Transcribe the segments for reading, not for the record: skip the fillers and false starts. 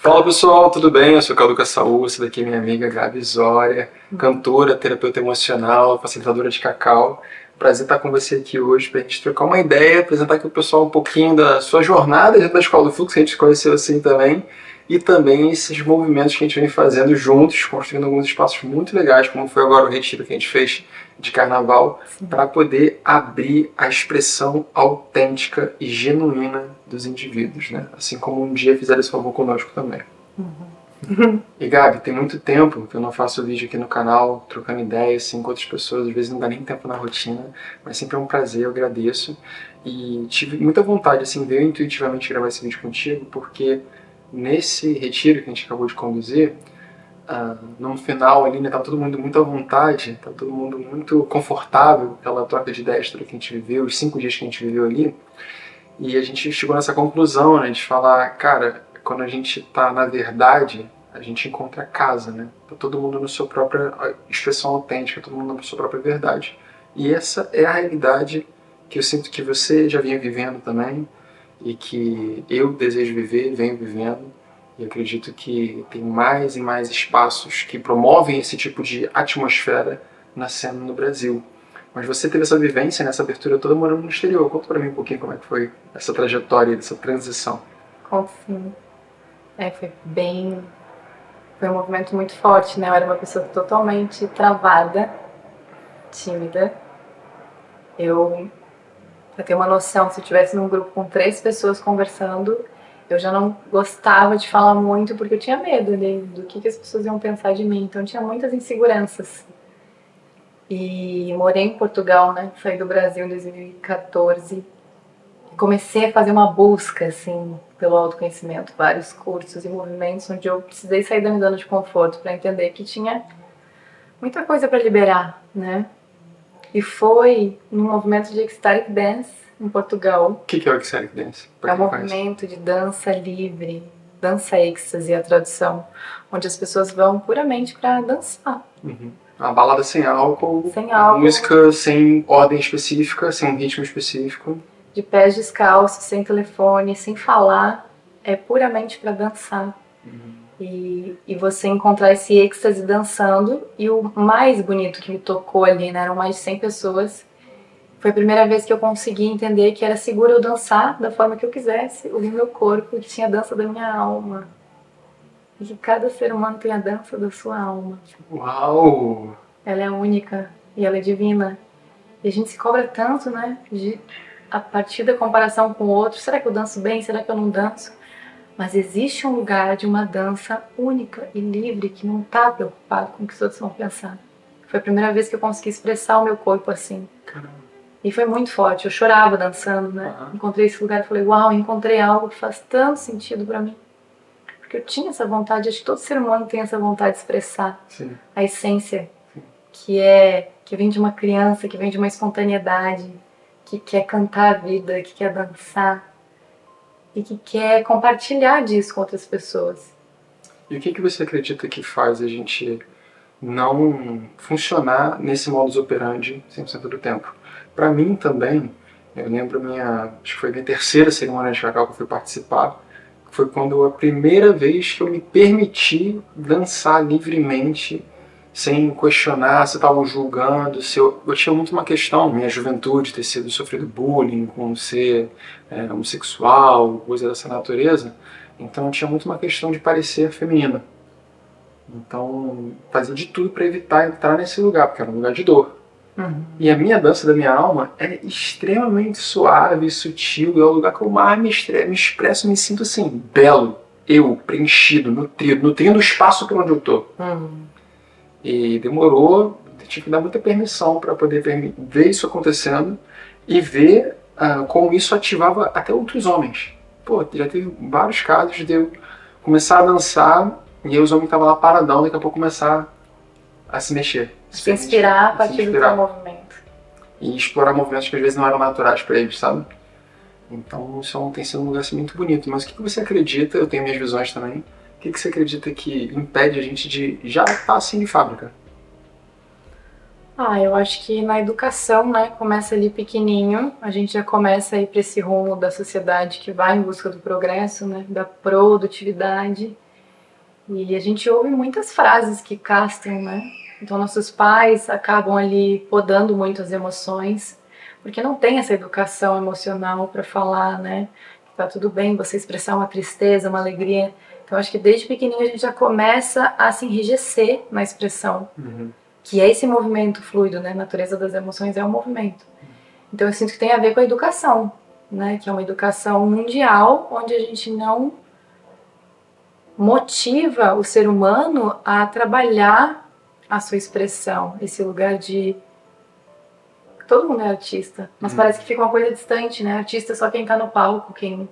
Fala pessoal, tudo bem? Eu sou o Caduca Saúl, essa daqui é minha amiga Gabi Zória, cantora, terapeuta emocional, facilitadora de cacau. Prazer estar com você aqui hoje para a gente trocar uma ideia, apresentar aqui o pessoal um pouquinho da sua jornada dentro da Escola do Fluxo, que a gente conheceu assim também, e também esses movimentos que a gente vem fazendo juntos, construindo alguns espaços muito legais, como foi agora o retiro que a gente fez de carnaval, para poder abrir a expressão autêntica e genuína dos indivíduos, né? Assim como um dia fizeram esse favor conosco também. E Gabi, tem muito tempo que eu não faço vídeo aqui no canal, trocando ideias assim, com outras pessoas, às vezes não dá nem tempo na rotina, mas sempre é um prazer, eu agradeço. E tive muita vontade, assim, veio intuitivamente gravar esse vídeo contigo, porque nesse retiro que a gente acabou de conduzir, no final ali, né, tava todo mundo muito à vontade, tava todo mundo muito confortável pela troca de ideias toda que a gente viveu, os 5 dias que a gente viveu ali, e a gente chegou nessa conclusão, né, de falar, cara, quando a gente tá na verdade, a gente encontra casa, né, tá todo mundo na sua própria expressão autêntica, todo mundo na sua própria verdade. E essa é a realidade que eu sinto que você já vinha vivendo também, e que eu desejo viver, venho vivendo. E acredito que tem mais e mais espaços que promovem esse tipo de atmosfera nascendo no Brasil. Mas você teve essa vivência, nessa abertura toda morando no exterior. Conta pra mim um pouquinho como é que foi essa trajetória, essa transição. Conto sim. Foi um movimento muito forte, né? Eu era uma pessoa totalmente travada, tímida. Pra ter uma noção, se eu estivesse num grupo com 3 pessoas conversando, eu já não gostava de falar muito porque eu tinha medo do que as pessoas iam pensar de mim. Então eu tinha muitas inseguranças. E morei em Portugal, né? Saí do Brasil em 2014. E comecei a fazer uma busca, assim, pelo autoconhecimento, vários cursos e movimentos onde eu precisei sair da minha zona de conforto para entender que tinha muita coisa para liberar, né? E foi num movimento de Ecstatic Dance em Portugal. O que é o Ecstatic Dance? É um movimento de dança livre, dança êxtase, a tradução, onde as pessoas vão puramente para dançar. Uma balada sem álcool, Sem álcool, música sem ordem específica, sem um ritmo específico. de pés descalços, sem telefone, sem falar, é puramente para dançar. E você encontrar esse êxtase dançando. E o mais bonito que me tocou ali, né, eram mais de 100 pessoas. Foi a primeira vez que eu consegui entender que era seguro eu dançar da forma que eu quisesse, ouvir meu corpo, que tinha a dança da minha alma. E que cada ser humano tem a dança da sua alma. Uau! Ela é única e ela é divina. E a gente se cobra tanto, né, a partir da comparação com o outro. Será que eu danço bem? Será que eu não danço? Mas existe um lugar de uma dança única e livre que não está preocupado com o que os outros vão pensar. Foi a primeira vez que eu consegui expressar o meu corpo assim. Caramba. E foi muito forte, eu chorava dançando, né? Encontrei esse lugar e falei, uau, encontrei algo que faz tanto sentido pra mim. Porque eu tinha essa vontade, acho que todo ser humano tem essa vontade de expressar a essência que vem de uma criança, que vem de uma espontaneidade, que quer cantar a vida, que quer dançar e que quer compartilhar disso com outras pessoas. E o que você acredita que faz a gente não funcionar nesse modus operandi 100% do tempo? Para mim também, eu lembro acho que foi minha terceira cerimônia de cacau que eu fui participar, foi quando a primeira vez que eu me permiti dançar livremente, sem questionar se estavam julgando, se eu tinha muito uma questão, minha juventude, ter sido sofrido bullying, com ser homossexual, coisa dessa natureza, então eu tinha muito uma questão de parecer feminina. Então fazia de tudo para evitar entrar nesse lugar, porque era um lugar de dor. E a minha dança da minha alma é extremamente suave, sutil, é o lugar que eu mais me expresso, me sinto assim, belo, eu, preenchido, nutrindo o espaço por onde eu tô. E demorou, tive que dar muita permissão para poder ver isso acontecendo e ver como isso ativava até outros homens. Pô, já teve vários casos de eu começar a dançar e aí os homens estavam lá paradão, daqui a pouco começar a se mexer. Se inspirar a partir do teu movimento. E explorar movimentos que às vezes não eram naturais para eles, sabe? Então isso tem sido um lugar assim, muito bonito. Mas o que você acredita, eu tenho minhas visões também, o que você acredita que impede a gente de já estar assim de fábrica? Eu acho que na educação, né, começa ali pequenininho, a gente já começa a ir para esse rumo da sociedade que vai em busca do progresso, né, da produtividade. E a gente ouve muitas frases que castram, né? Então nossos pais acabam ali podando muito as emoções, porque não tem essa educação emocional para falar, né? Que tá tudo bem você expressar uma tristeza, uma alegria. Então acho que desde pequenininho a gente já começa a se enrijecer na expressão, que é esse movimento fluido, né? A natureza das emoções é um movimento. Então eu sinto que tem a ver com a educação, né? Que é uma educação mundial, onde a gente não motiva o ser humano a trabalhar a sua expressão, esse lugar de... Todo mundo é artista, mas parece que fica uma coisa distante, né? Artista é só quem tá no palco, quem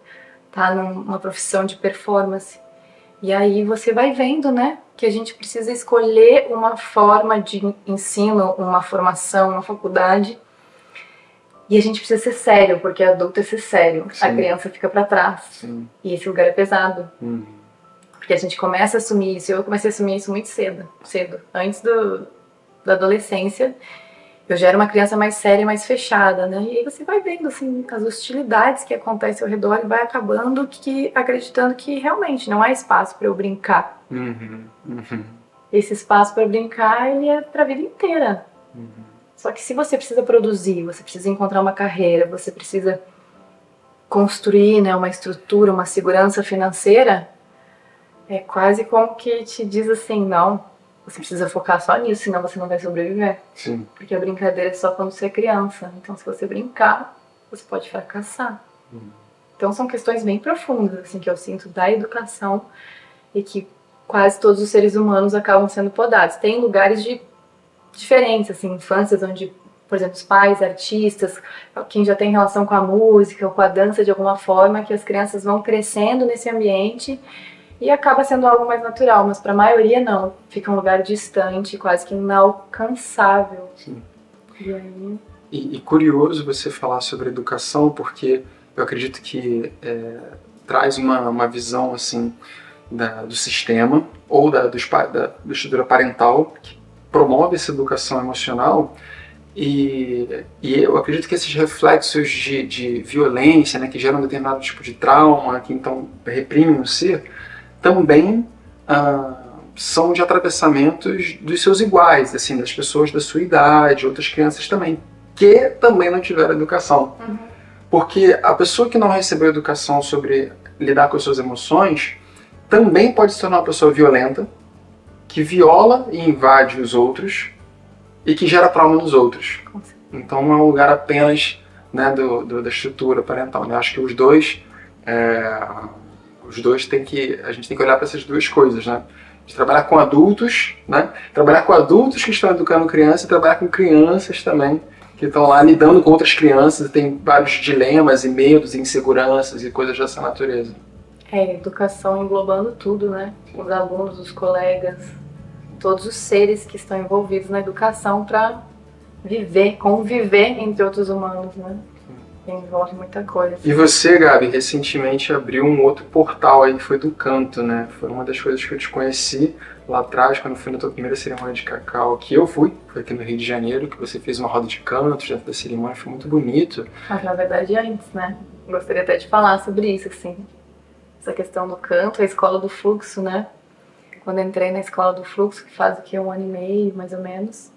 tá numa profissão de performance. E aí você vai vendo, né, que a gente precisa escolher uma forma de ensino, uma formação, uma faculdade. E a gente precisa ser sério, porque adulto é ser sério. Sim. A criança fica para trás. Sim. E esse lugar é pesado. Porque a gente começa a assumir isso. Eu comecei a assumir isso muito cedo. Antes da adolescência, eu já era uma criança mais séria, mais fechada, né? E aí você vai vendo, assim, as hostilidades que acontecem ao redor e vai acabando acreditando que realmente não há espaço para eu brincar. Esse espaço para brincar, ele é para a vida inteira. Só que se você precisa produzir, você precisa encontrar uma carreira, você precisa construir, né, uma estrutura, uma segurança financeira, é quase como que te diz assim, não, você precisa focar só nisso, senão você não vai sobreviver. Sim. Porque a brincadeira é só quando você é criança. Então se você brincar, você pode fracassar. Então são questões bem profundas, assim, que eu sinto da educação e que quase todos os seres humanos acabam sendo podados. Tem lugares diferentes, assim, infâncias onde, por exemplo, os pais, artistas, quem já tem relação com a música ou com a dança de alguma forma, que as crianças vão crescendo nesse ambiente e acaba sendo algo mais natural, mas para a maioria não, fica um lugar distante, quase que inalcançável. Sim. E aí... E curioso você falar sobre educação, porque eu acredito que traz uma visão assim do sistema ou da estrutura parental que promove essa educação emocional e eu acredito que esses reflexos de violência, né, que geram um determinado tipo de trauma, que então reprimem o ser, também são de atravessamentos dos seus iguais, assim, das pessoas da sua idade, outras crianças também, que também não tiveram educação. Porque a pessoa que não recebeu educação sobre lidar com as suas emoções também pode se tornar uma pessoa violenta, que viola e invade os outros e que gera trauma nos outros. Então não é um lugar apenas, né, da estrutura parental. Né? Acho que os dois a gente tem que olhar para essas duas coisas, né? De trabalhar com adultos, né? Trabalhar com adultos que estão educando crianças e trabalhar com crianças também, que estão lá lidando com outras crianças e tem vários dilemas e medos e inseguranças e coisas dessa natureza. Educação englobando tudo, né? Os alunos, os colegas, todos os seres que estão envolvidos na educação para conviver entre outros humanos, né? Envolve muita coisa. E você, Gabi, recentemente abriu um outro portal aí, que foi do canto, né? Foi uma das coisas que eu te conheci lá atrás, quando fui na tua primeira cerimônia de cacau, que eu foi aqui no Rio de Janeiro, que você fez uma roda de canto dentro da cerimônia, foi muito bonito. Mas na verdade antes, né? Gostaria até de falar sobre isso, assim. Essa questão do canto, a escola do fluxo, né? Quando eu entrei na escola do fluxo, que faz aqui 1 ano e meio, mais ou menos,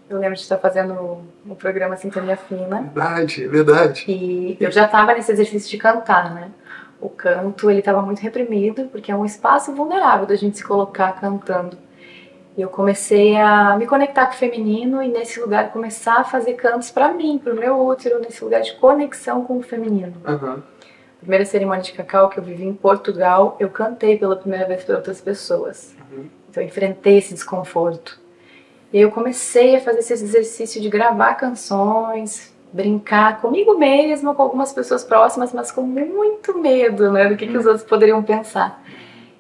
eu lembro de estar fazendo o programa Sintonia Fina. Verdade. E eu já estava nesse exercício de cantar, né? O canto, ele estava muito reprimido, porque é um espaço vulnerável da gente se colocar cantando. E eu comecei a me conectar com o feminino e nesse lugar começar a fazer cantos para mim, para o meu útero, nesse lugar de conexão com o feminino. Primeira cerimônia de cacau que eu vivi em Portugal, eu cantei pela primeira vez para outras pessoas. Então eu enfrentei esse desconforto. E eu comecei a fazer esse exercício de gravar canções, brincar comigo mesma, com algumas pessoas próximas, mas com muito medo, né, do que os outros poderiam pensar.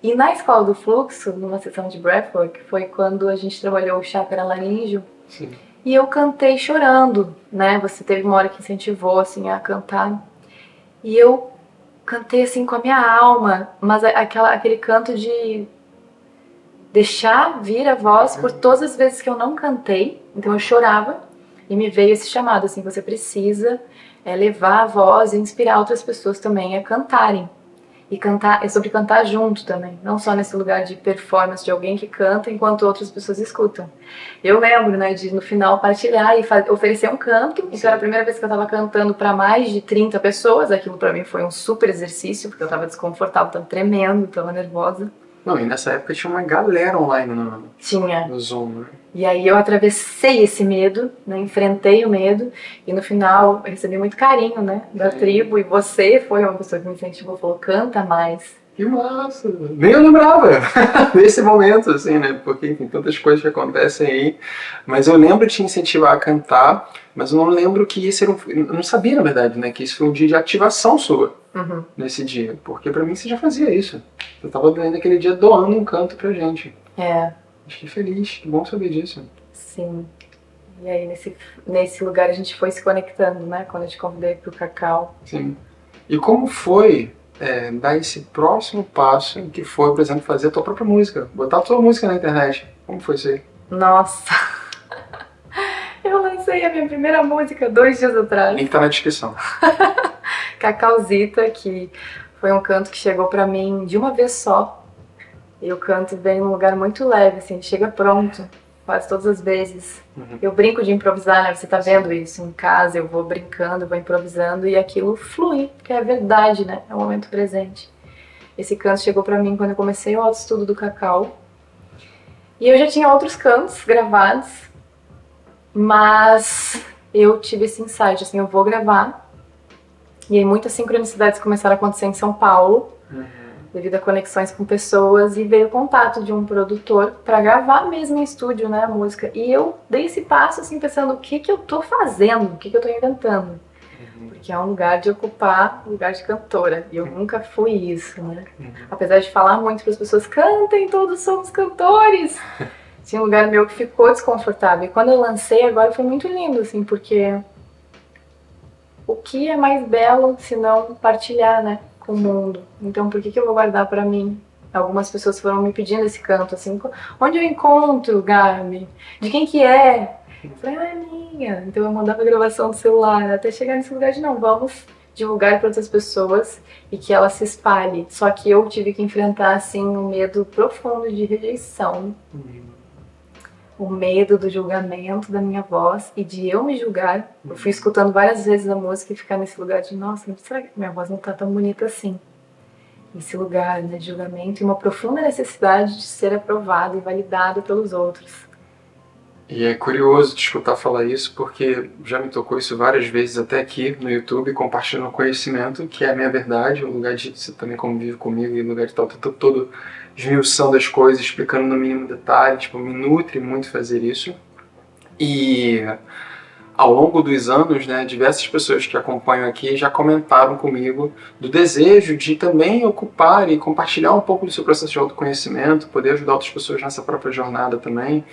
E na escola do fluxo, numa sessão de breathwork, foi quando a gente trabalhou o chakra laríngeo. Sim. E eu cantei chorando, né? Você teve uma hora que incentivou assim a cantar. E eu cantei assim com a minha alma, mas aquele canto de deixar vir a voz por todas as vezes que eu não cantei. Então eu chorava e me veio esse chamado, assim, você precisa levar a voz e inspirar outras pessoas também a cantarem. E cantar é sobre cantar junto também, não só nesse lugar de performance de alguém que canta enquanto outras pessoas escutam. Eu lembro, né, de no final partilhar e oferecer um canto. Então era a primeira vez que eu estava cantando para mais de 30 pessoas. Aquilo para mim foi um super exercício, porque eu estava desconfortável, estava tremendo, estava nervosa. Não, e nessa época tinha uma galera online no Zoom, né? E aí eu atravessei esse medo, né, enfrentei o medo, e no final eu recebi muito carinho, né, da tribo, e você foi uma pessoa que me incentivou, falou, canta mais. Que massa! Nem eu lembrava desse momento, assim, né? Porque, enfim, tantas coisas que acontecem aí. Mas eu lembro de te incentivar a cantar, mas eu não lembro que esse era eu não sabia, na verdade, né? Que isso foi um dia de ativação sua nesse dia. Porque pra mim você já fazia isso. Você tava naquele dia doando um canto pra gente. Fiquei feliz, que bom saber disso. Sim. E aí nesse lugar a gente foi se conectando, né? Quando eu te convidei pro Cacau. Sim. E como foi dar esse próximo passo, que foi, por exemplo, fazer a tua própria música, botar a tua música na internet? Como foi isso aí? Nossa! Eu lancei a minha primeira música 2 dias atrás. Link tá na descrição. Cacauzita, que foi um canto que chegou pra mim de uma vez só. E o canto vem num lugar muito leve, assim, chega pronto, quase todas as vezes. Eu brinco de improvisar, né? Você tá vendo isso em casa, eu vou brincando, vou improvisando e aquilo flui, que é verdade, né? É o momento presente. Esse canto chegou pra mim quando eu comecei o autoestudo do Cacau. E eu já tinha outros cantos gravados, mas eu tive esse insight, assim, eu vou gravar. E aí muitas sincronicidades começaram a acontecer em São Paulo. Devido a conexões com pessoas, e veio o contato de um produtor para gravar mesmo em estúdio, né, a música. E eu dei esse passo, assim, pensando, o que eu tô fazendo, o que eu tô inventando? Porque é um lugar de ocupar, um lugar de cantora, e eu nunca fui isso, né? Apesar de falar muito para as pessoas, cantem, todos somos cantores! Tinha um lugar meu que ficou desconfortável. E quando eu lancei agora foi muito lindo, assim, porque o que é mais belo se não partilhar, né? Com o mundo. Então por que eu vou guardar pra mim? Algumas pessoas foram me pedindo esse canto, assim, onde eu encontro, Gabi? De quem que é? Eu falei, é minha. Então eu mandava a gravação do celular, até chegar nesse lugar de não, vamos divulgar para outras pessoas e que ela se espalhe. Só que eu tive que enfrentar, assim, um medo profundo de rejeição. O medo do julgamento da minha voz e de eu me julgar. Eu fui escutando várias vezes a música e ficar nesse lugar de, nossa, será que minha voz não tá tão bonita assim? Esse lugar, né, de julgamento e uma profunda necessidade de ser aprovado e validado pelos outros. E é curioso te escutar falar isso, porque já me tocou isso várias vezes até aqui no YouTube, compartilhando conhecimento, que é a minha verdade, o lugar de você também convive comigo, e o lugar de estar o tempo todo esmiuçando as coisas, explicando no mínimo detalhe, tipo, me nutre muito fazer isso. E ao longo dos anos, né, diversas pessoas que acompanham aqui já comentaram comigo do desejo de também ocupar e compartilhar um pouco do seu processo de autoconhecimento, poder ajudar outras pessoas nessa própria jornada também,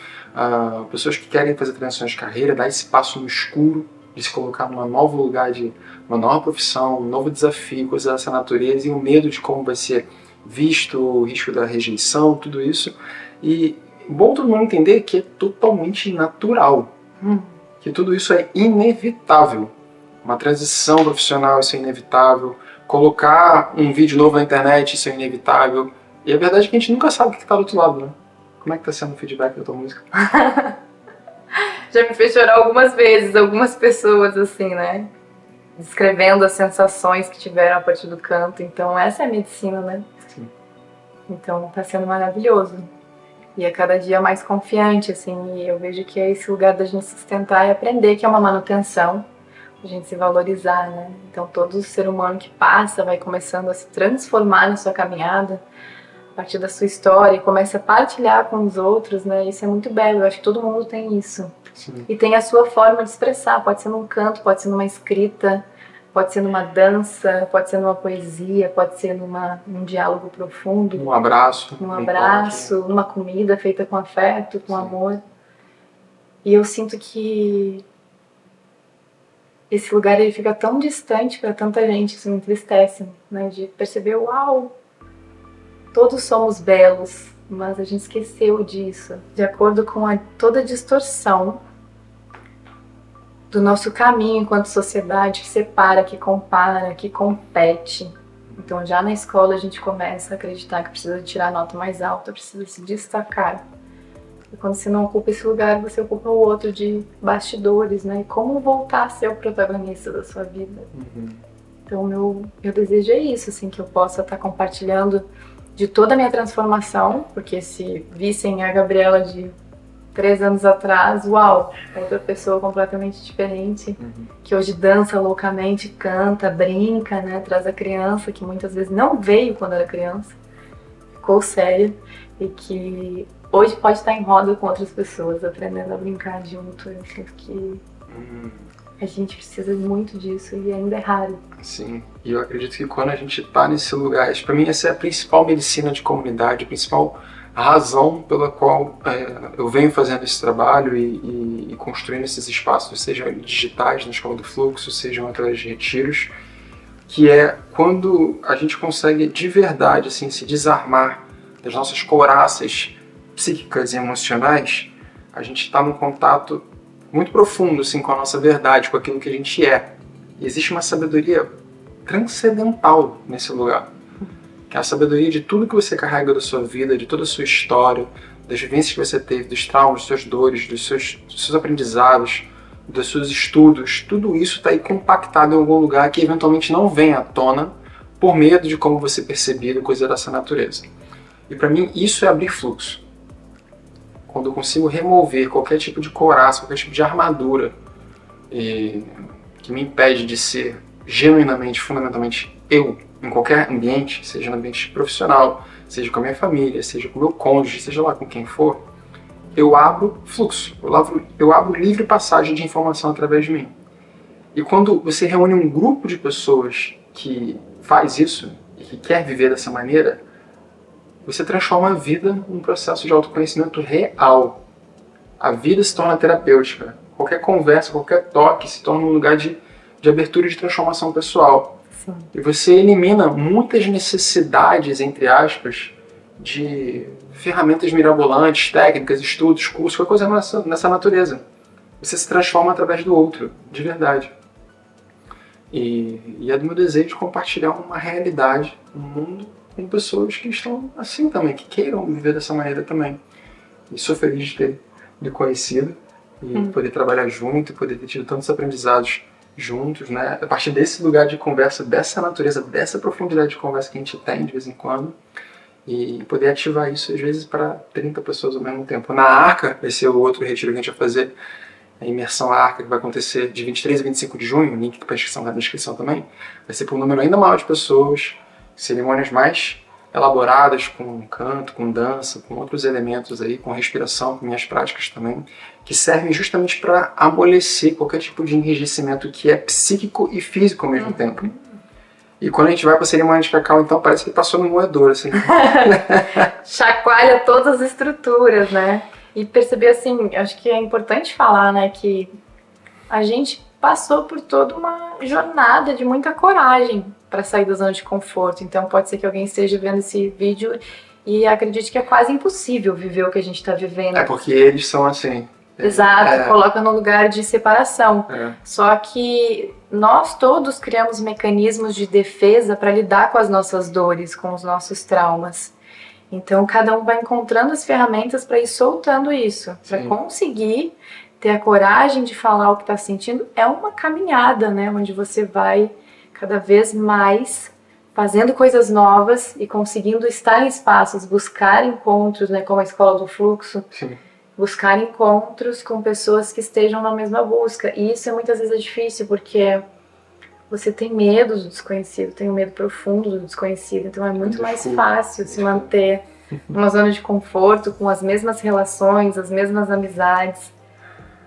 pessoas que querem fazer transições de carreira, dar esse passo no escuro, de se colocar num novo lugar, de uma nova profissão, um novo desafio, coisas dessa natureza, e o medo de como vai ser visto, o risco da rejeição, tudo isso. E bom todo mundo entender que é totalmente natural. Que tudo isso é inevitável. Uma transição profissional, isso é inevitável. Colocar um vídeo novo na internet, isso é inevitável. E a verdade é que a gente nunca sabe o que está do outro lado, né? Como é que está sendo o feedback da tua música? Já me fez chorar algumas vezes, algumas pessoas, assim, né? Descrevendo as sensações que tiveram a partir do canto. Então essa é a medicina, né? Sim. Então tá sendo maravilhoso. E a cada dia mais confiante, assim, e eu vejo que é esse lugar da gente se sustentar e aprender que é uma manutenção, a gente se valorizar, né? Então todo ser humano que passa vai começando a se transformar na sua caminhada, a partir da sua história, e começa a partilhar com os outros, né? Isso é muito belo, eu acho que todo mundo tem isso. Sim. E tem a sua forma de expressar, pode ser num canto, pode ser numa escrita, pode ser numa dança, pode ser numa poesia, pode ser num diálogo profundo. Um abraço. Um abraço, numa comida feita com afeto, com amor. E eu sinto que esse lugar ele fica tão distante para tanta gente, isso me entristece, né? De perceber, uau, todos somos belos, mas a gente esqueceu disso. De acordo com toda a distorção do nosso caminho enquanto sociedade, que separa, que compara, que compete. Então já na escola a gente começa a acreditar que precisa tirar a nota mais alta, precisa se destacar. E quando você não ocupa esse lugar, você ocupa o outro de bastidores, né? E como voltar a ser o protagonista da sua vida. Então meu desejo é isso, assim, que eu possa estar compartilhando de toda a minha transformação, porque se vissem a Gabriela de 3 anos atrás, uau, outra pessoa completamente diferente, que hoje dança loucamente, canta, brinca, né? Traz a criança, que muitas vezes não veio quando era criança, ficou séria, e que hoje pode estar em roda com outras pessoas, aprendendo a brincar junto. Eu sinto que a gente precisa muito disso e ainda é raro. Sim, e eu acredito que quando a gente está nesse lugar, para mim essa é a principal medicina de comunidade, a principal razão pela qual eu venho fazendo esse trabalho e construindo esses espaços, sejam digitais na Escola do Fluxo, sejam através de retiros, que é quando a gente consegue de verdade assim, se desarmar das nossas couraças psíquicas e emocionais, a gente está num contato muito profundo assim, com a nossa verdade, com aquilo que a gente é. E existe uma sabedoria transcendental nesse lugar, que é a sabedoria de tudo que você carrega da sua vida, de toda a sua história, das vivências que você teve, dos traumas, das suas dores, dos seus aprendizados, dos seus estudos. Tudo isso está aí compactado em algum lugar que eventualmente não vem à tona por medo de como você perceber coisa dessa natureza. E para mim isso é abrir fluxo. Quando eu consigo remover qualquer tipo de couraça, qualquer tipo de armadura que me impede de ser genuinamente, fundamentalmente eu, em qualquer ambiente, seja no ambiente profissional, seja com a minha família, seja com o meu cônjuge, seja lá com quem for, eu abro fluxo, eu abro livre passagem de informação através de mim. E quando você reúne um grupo de pessoas que faz isso e que quer viver dessa maneira, você transforma a vida num processo de autoconhecimento real. A vida se torna terapêutica. Qualquer conversa, qualquer toque se torna um lugar de abertura e de transformação pessoal. Sim. E você elimina muitas necessidades, entre aspas, de ferramentas mirabolantes, técnicas, estudos, cursos, qualquer coisa nessa natureza. Você se transforma através do outro, de verdade. E é do meu desejo compartilhar uma realidade, um mundo com pessoas que estão assim também, que queiram viver dessa maneira também. E sou feliz de ter me conhecido e poder trabalhar junto, e poder ter tido tantos aprendizados juntos, né? A partir desse lugar de conversa, dessa natureza, dessa profundidade de conversa que a gente tem de vez em quando, e poder ativar isso às vezes para 30 pessoas ao mesmo tempo. Na Arca, vai ser o outro retiro que a gente vai fazer, a imersão Arca, que vai acontecer de 23 a 25 de junho, o link para a inscrição na descrição também, vai ser para um número ainda maior de pessoas, cerimônias mais elaboradas, com canto, com dança, com outros elementos aí, com respiração, com minhas práticas também, que servem justamente para amolecer qualquer tipo de enrijecimento que é psíquico e físico ao mesmo tempo. E quando a gente vai para a cerimônia de cacau, então parece que passou no moedor, assim. Chacoalha todas as estruturas, né? E perceber, assim, acho que é importante falar, né, que a gente passou por toda uma jornada de muita coragem para sair da zona de conforto. Então pode ser que alguém esteja vendo esse vídeo e acredite que é quase impossível viver o que a gente está vivendo. É porque eles são assim. Exato, coloca no lugar de separação. Só que nós todos criamos mecanismos de defesa para lidar com as nossas dores, com os nossos traumas. Então cada um vai encontrando as ferramentas para ir soltando isso, para conseguir ter a coragem de falar o que está sentindo. É uma caminhada, né, onde você vai cada vez mais fazendo coisas novas e conseguindo estar em espaços, buscar encontros, né, como a Escola do Fluxo. Sim. Buscar encontros com pessoas que estejam na mesma busca. E isso muitas vezes é difícil, porque você tem medo do desconhecido, tem um medo profundo do desconhecido. Então é muito mais fácil se manter numa zona de conforto, com as mesmas relações, as mesmas amizades.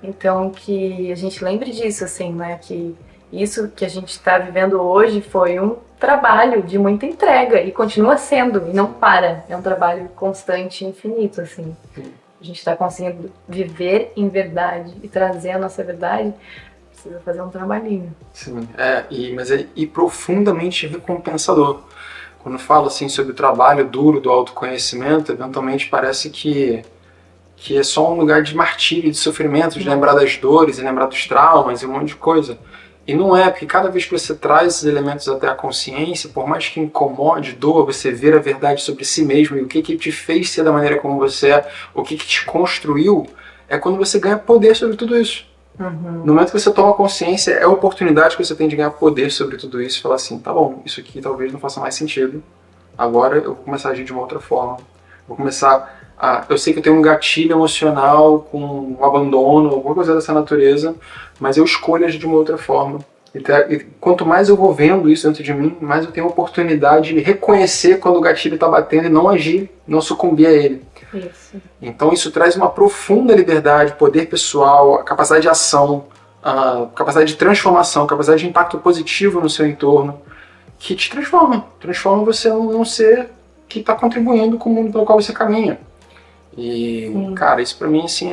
Então que a gente lembre disso, assim, né? Que isso que a gente está vivendo hoje foi um trabalho de muita entrega e continua sendo, e não para. É um trabalho constante e infinito, assim. A gente está conseguindo viver em verdade e trazer a nossa verdade, precisa fazer um trabalhinho. Sim, mas é profundamente recompensador. Quando falo assim sobre o trabalho duro do autoconhecimento, eventualmente parece que é só um lugar de martírio, de sofrimento, de lembrar das dores, e lembrar dos traumas e um monte de coisa. E não é, porque cada vez que você traz esses elementos até a consciência, por mais que incomode, doa, você ver a verdade sobre si mesmo e o que te fez ser da maneira como você é, o que te construiu, é quando você ganha poder sobre tudo isso. No momento que você toma consciência, é a oportunidade que você tem de ganhar poder sobre tudo isso e falar assim, tá bom, isso aqui talvez não faça mais sentido, agora eu vou começar a agir de uma outra forma. Vou começar eu sei que eu tenho um gatilho emocional com um abandono, alguma coisa dessa natureza, mas eu escolho agir de uma outra forma. E quanto mais eu vou vendo isso dentro de mim, mais eu tenho a oportunidade de reconhecer quando o gatilho está batendo e não agir, não sucumbir a ele. Isso. Então isso traz uma profunda liberdade, poder pessoal, capacidade de ação, capacidade de transformação, capacidade de impacto positivo no seu entorno, que te transforma você num ser que está contribuindo com o mundo pelo qual você caminha. E, cara, isso pra mim, assim,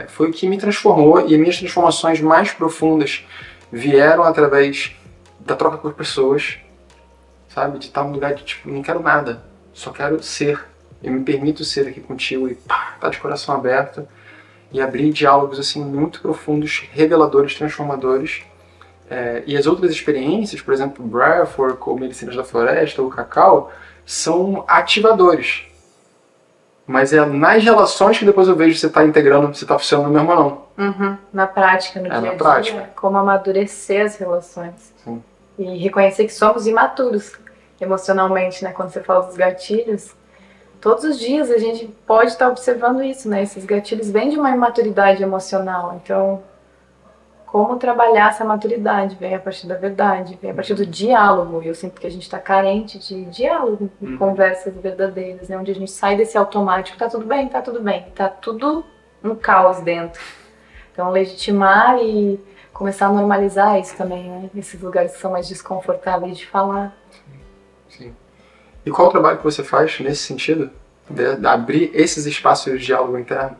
foi o que me transformou, e as minhas transformações mais profundas vieram através da troca com as pessoas, sabe? De estar num lugar de, tipo, não quero nada, só quero ser. Eu me permito ser aqui contigo e tá de coração aberto e abrir diálogos, assim, muito profundos, reveladores, transformadores. E as outras experiências, por exemplo, Breathwork ou Medicinas da Floresta ou Cacau, são ativadores. Mas é nas relações que depois eu vejo se você está integrando, se está funcionando mesmo ou não. Na prática, no dia a dia, como amadurecer as relações. Sim. E reconhecer que somos imaturos emocionalmente, né? Quando você fala dos gatilhos, todos os dias a gente pode estar observando isso, né? Esses gatilhos vêm de uma imaturidade emocional. Então, como trabalhar essa maturidade? Vem a partir da verdade, vem a partir do diálogo. Eu sinto que a gente está carente de diálogo, de conversas verdadeiras, né? Onde a gente sai desse automático, tá tudo bem, tá tudo um caos dentro. Então, legitimar e começar a normalizar isso também, né? Esses lugares que são mais desconfortáveis de falar. Sim. E qual o trabalho que você faz nesse sentido? De abrir esses espaços de diálogo interno?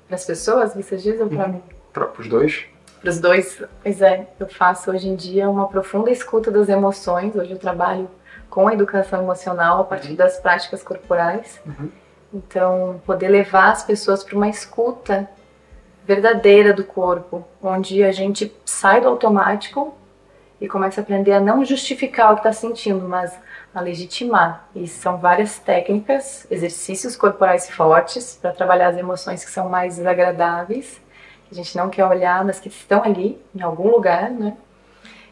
Para as pessoas, você diz, ou para mim? Para os dois? Para os dois, pois é, eu faço hoje em dia uma profunda escuta das emoções. Hoje eu trabalho com a educação emocional a partir das práticas corporais. Então, poder levar as pessoas para uma escuta verdadeira do corpo, onde a gente sai do automático e começa a aprender a não justificar o que está sentindo, mas a legitimar. E são várias técnicas, exercícios corporais fortes para trabalhar as emoções que são mais desagradáveis, a gente não quer olhar, mas que estão ali, em algum lugar, né?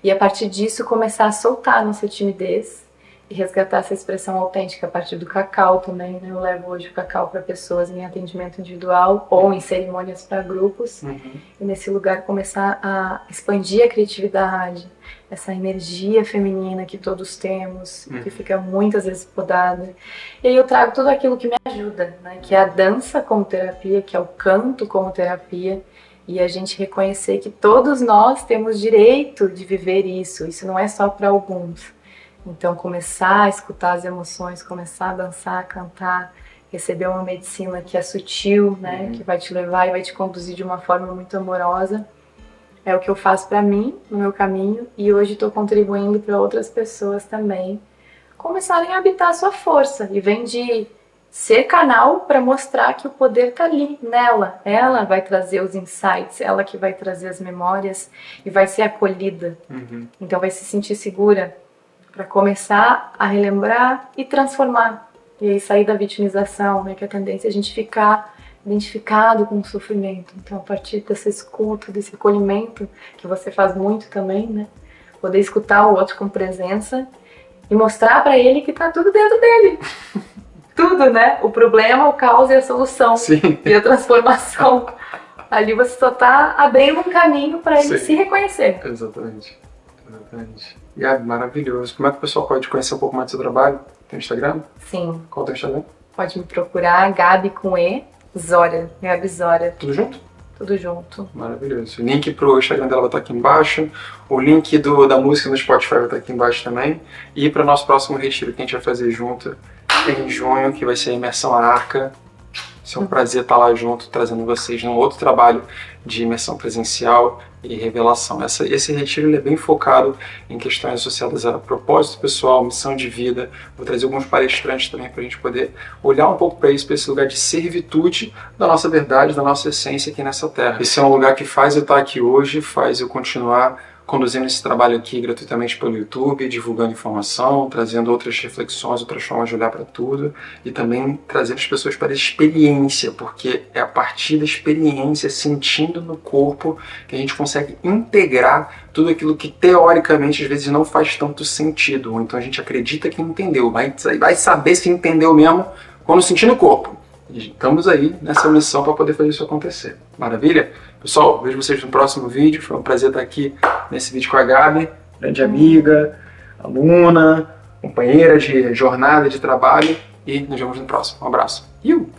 E a partir disso começar a soltar a nossa timidez e resgatar essa expressão autêntica a partir do cacau também, né? Eu levo hoje o cacau para pessoas em atendimento individual ou em cerimônias para grupos. E nesse lugar começar a expandir a criatividade, essa energia feminina que todos temos, que fica muitas vezes podada. E aí eu trago tudo aquilo que me ajuda, né? Que é a dança como terapia, que é o canto como terapia, e a gente reconhecer que todos nós temos direito de viver isso. Isso não é só para alguns. Então começar a escutar as emoções, começar a dançar, a cantar, receber uma medicina que é sutil, né? Que vai te levar e vai te conduzir de uma forma muito amorosa. É o que eu faço para mim, no meu caminho, e hoje estou contribuindo para outras pessoas também começarem a habitar a sua força. E vem de ser canal para mostrar que o poder está ali, nela. Ela vai trazer os insights, ela que vai trazer as memórias e vai ser acolhida. Então vai se sentir segura para começar a relembrar e transformar. E aí sair da vitimização, né, que é a tendência é a gente ficar identificado com o sofrimento. Então, a partir dessa escuta, desse acolhimento, que você faz muito também, né? Poder escutar o outro com presença e mostrar para ele que tá tudo dentro dele. Tudo, né? O problema, o caos e a solução. Sim. E a transformação. Ali você só tá abrindo um caminho para ele se reconhecer. Exatamente. E é maravilhoso. Como é que o pessoal pode conhecer um pouco mais do seu trabalho? Tem Instagram? Sim. Qual é o teu Instagram? Pode me procurar, Gabi com E, Zória, Gabi Zória. Tudo junto? Tudo junto. Maravilhoso. O link pro Instagram dela vai estar aqui embaixo. O link da música no Spotify vai estar aqui embaixo também. E para o nosso próximo retiro que a gente vai fazer junto em junho, que vai ser a Imersão Arca. Vai ser um prazer estar lá junto, trazendo vocês num outro trabalho de imersão presencial e revelação. Esse retiro ele é bem focado em questões associadas a propósito pessoal, missão de vida. Vou trazer alguns palestrantes também para a gente poder olhar um pouco para isso, para esse lugar de servitude da nossa verdade, da nossa essência aqui nessa terra. Esse é um lugar que faz eu estar aqui hoje, faz eu continuar conduzindo esse trabalho aqui gratuitamente pelo YouTube, divulgando informação, trazendo outras reflexões, outras formas de olhar para tudo e também trazendo as pessoas para a experiência, porque é a partir da experiência, sentindo no corpo, que a gente consegue integrar tudo aquilo que teoricamente às vezes não faz tanto sentido, ou então a gente acredita que entendeu, vai saber se entendeu mesmo quando sentir no corpo. E estamos aí nessa missão para poder fazer isso acontecer. Maravilha? Pessoal, vejo vocês no próximo vídeo. Foi um prazer estar aqui nesse vídeo com a Gabi, grande amiga, aluna, companheira de jornada de trabalho. E nos vemos no próximo. Um abraço. Iu!